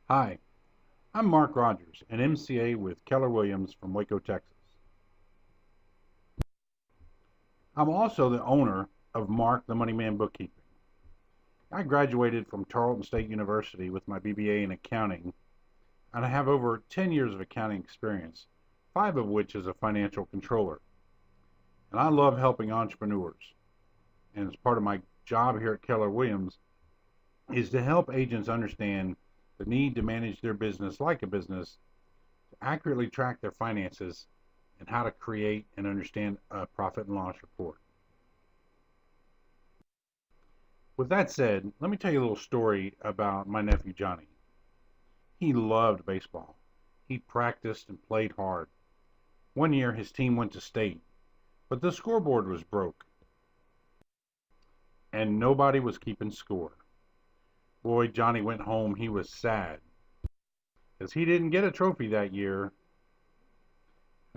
Hi, I'm Mark Rogers, an MCA with Keller Williams from Waco, Texas. I'm also the owner of Mark the Money Man Bookkeeping. I graduated from Tarleton State University with my BBA in accounting, and I have over 10 years of accounting experience, 5 of which as a financial controller. And I love helping entrepreneurs. And as part of my job here at Keller Williams is to help agents understand the need to manage their business like a business, to accurately track their finances, and how to create and understand a profit and loss report. With that said, let me tell you a little story about my nephew Johnny. He loved baseball. He practiced and played hard. One year his team went to state, but the scoreboard was broke and nobody was keeping score. Boy, Johnny went home. He was sad because he didn't get a trophy that year.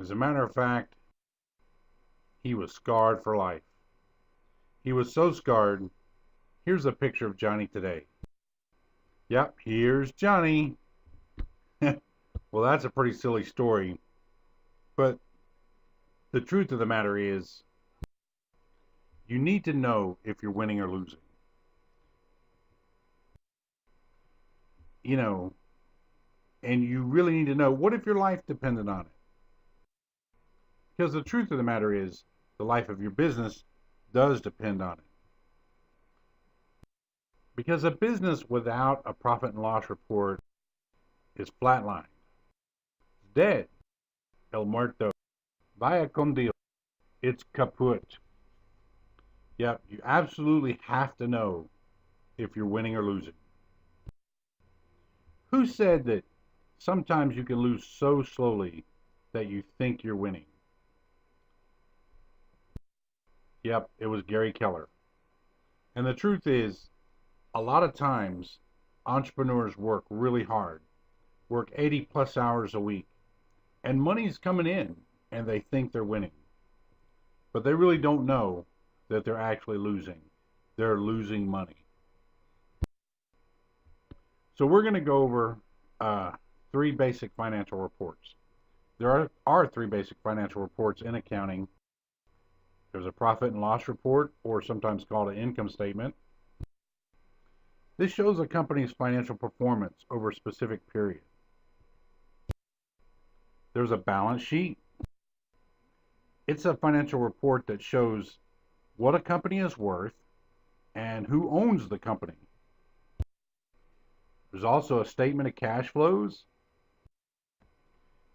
As a matter of fact, he was scarred for life. He was so scarred. Here's a picture of Johnny today. Yep, here's Johnny. Well, that's a pretty silly story. But the truth of the matter is, you need to know if you're winning or losing. You know, and you really need to know, what if your life depended on it? Because the truth of the matter is, the life of your business does depend on it. Because a business without a profit and loss report is flatlined. It's dead. El muerto. Vaya con Dios. It's kaput. Yep, you absolutely have to know if you're winning or losing. Who said that sometimes you can lose so slowly that you think you're winning? Yep, it was Gary Keller. And the truth is, a lot of times entrepreneurs work really hard, work 80 plus hours a week, and money's coming in and they think they're winning. But they really don't know that they're actually losing. They're losing money. So we're going to go over 3 basic financial reports. There are 3 basic financial reports in accounting. There's a profit and loss report, or sometimes called an income statement. This shows a company's financial performance over a specific period. There's a balance sheet. It's a financial report that shows what a company is worth and who owns the company. There's also a statement of cash flows.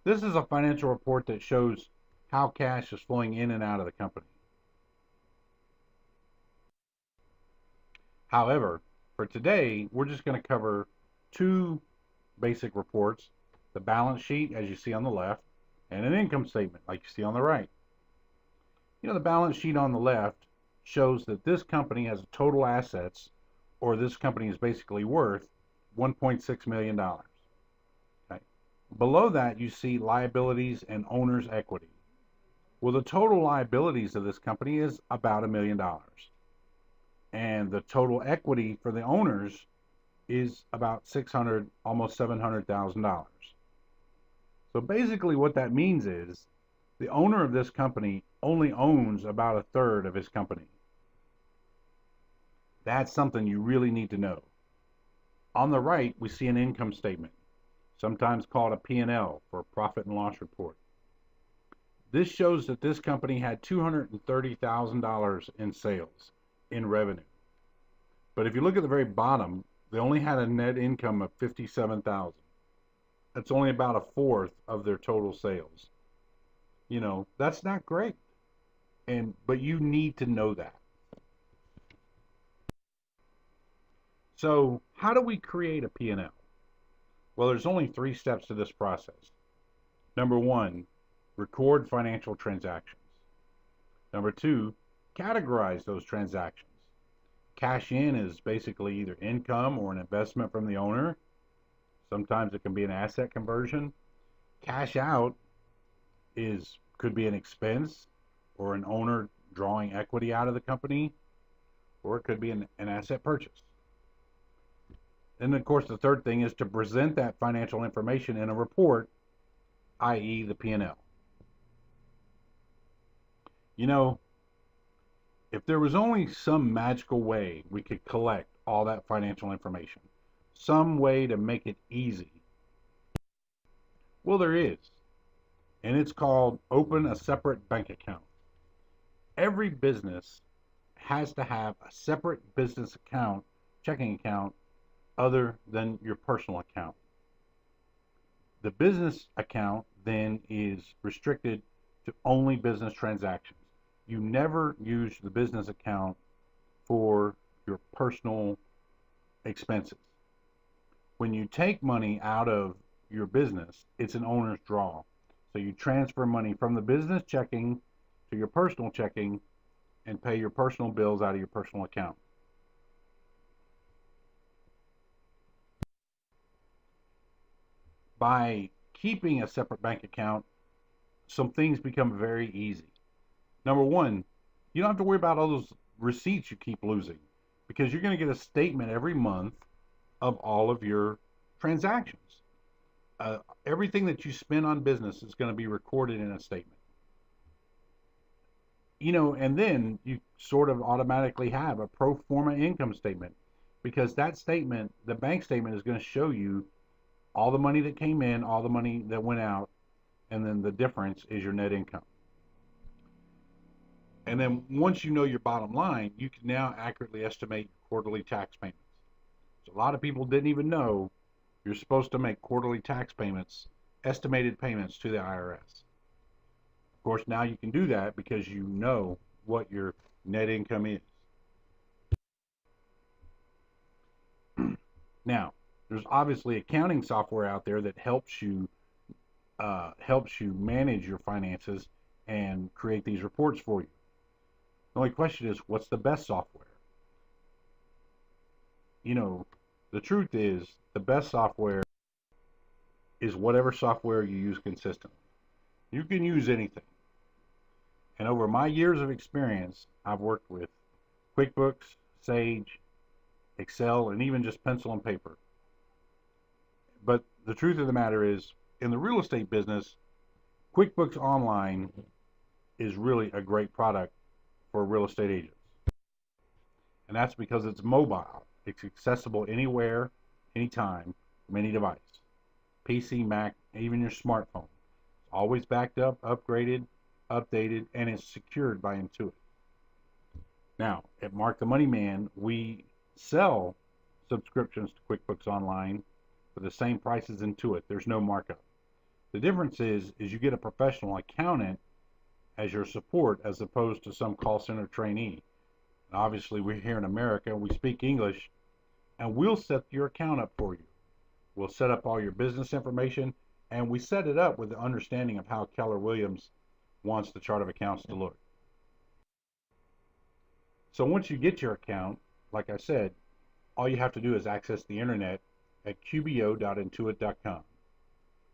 This is a financial report that shows how cash is flowing in and out of the company. However, for today, we're just going to cover 2 basic reports, the balance sheet, as you see on the left, and an income statement, like you see on the right. The balance sheet on the left shows that this company has total assets, or this company is basically worth $1.6 million. Okay. Below that, you see liabilities and owner's equity. Well, the total liabilities of this company is about $1 million. And the total equity for the owners is about $600,000, almost $700,000. So basically what that means is the owner of this company only owns about a third of his company. That's something you really need to know. On the right, we see an income statement, sometimes called a P&L, for a profit and loss report. This shows that this company had $230,000 in sales, in revenue. But if you look at the very bottom, they only had a net income of $57,000. That's only about a fourth of their total sales. That's not great. But you need to know that. So, how do we create a P&L? Well, there's only 3 steps to this process. Number 1, record financial transactions. Number 2, categorize those transactions. Cash in is basically either income or an investment from the owner. Sometimes it can be an asset conversion. Cash out could be an expense, or an owner drawing equity out of the company, or it could be an asset purchase. And of course, the third thing is to present that financial information in a report, i.e. the P&L. You know, if there was only some magical way we could collect all that financial information, some way to make it easy, well, there is. And it's called open a separate bank account. Every business has to have a separate business account, checking account, other than your personal account. The business account then is restricted to only business transactions. You never use the business account for your personal expenses. When you take money out of your business, it's an owner's draw. So you transfer money from the business checking to your personal checking and pay your personal bills out of your personal account. By keeping a separate bank account, some things become very easy. Number one, you don't have to worry about all those receipts you keep losing because you're going to get a statement every month of all of your transactions. Everything that you spend on business is going to be recorded in a statement. And then you sort of automatically have a pro forma income statement because that statement, the bank statement, is going to show you all the money that came in, all the money that went out, and then the difference is your net income. And then once you know your bottom line, you can now accurately estimate your quarterly tax payments. So a lot of people didn't even know you're supposed to make quarterly tax payments, estimated payments to the IRS. Of course, now you can do that because you know what your net income is. Now, there's obviously accounting software out there that helps you manage your finances and create these reports for you. The only question is, what's the best software? The truth is, the best software is whatever software you use consistently. You can use anything. And over my years of experience, I've worked with QuickBooks, Sage, Excel, and even just pencil and paper. But the truth of the matter is, in the real estate business, QuickBooks Online is really a great product for real estate agents. And that's because it's mobile. It's accessible anywhere, anytime, from any device. PC, Mac, even your smartphone. It's always backed up, upgraded, updated, and it's secured by Intuit. Now, at Mark the Money Man, we sell subscriptions to QuickBooks Online for the same price as Intuit. There's no markup. The difference is you get a professional accountant as your support as opposed to some call center trainee. And obviously, we're here in America, we speak English, and we'll set your account up for you. We'll set up all your business information, and we set it up with the understanding of how Keller Williams wants the chart of accounts to look. So once you get your account, like I said, all you have to do is access the internet at qbo.intuit.com.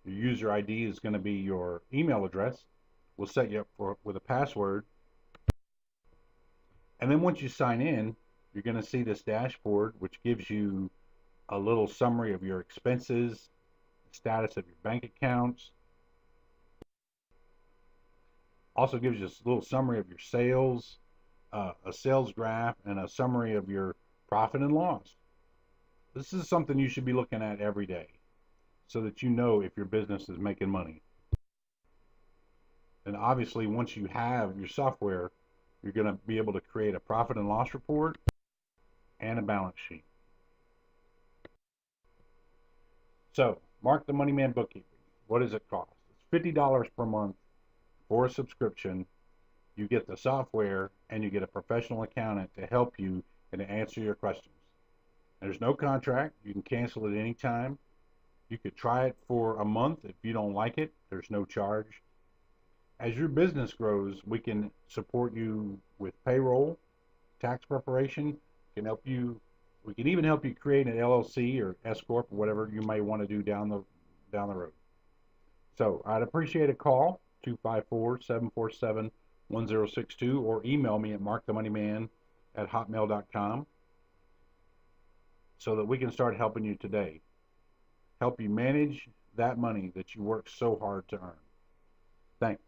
Your user ID is going to be your email address. We'll set you up with a password. And then once you sign in, you're going to see this dashboard, which gives you a little summary of your expenses, the status of your bank accounts. Also gives you a little summary of your sales, a sales graph, and a summary of your profit and loss. This is something you should be looking at every day so that you know if your business is making money. And obviously, once you have your software, you're going to be able to create a profit and loss report and a balance sheet. So, Mark the Money Man Bookkeeping. What does it cost? It's $50 per month for a subscription. You get the software and you get a professional accountant to help you and to answer your questions. There's no contract. You can cancel at any time. You could try it for a month. If you don't like it, there's no charge. As your business grows, we can support you with payroll, tax preparation. We can even help you create an LLC or S corp or whatever you may want to do down the road. So I'd appreciate a call, 254-747-1062, or email me at markthemoneyman@hotmail.com. so that we can start helping you today. Help you manage that money that you work so hard to earn. Thanks.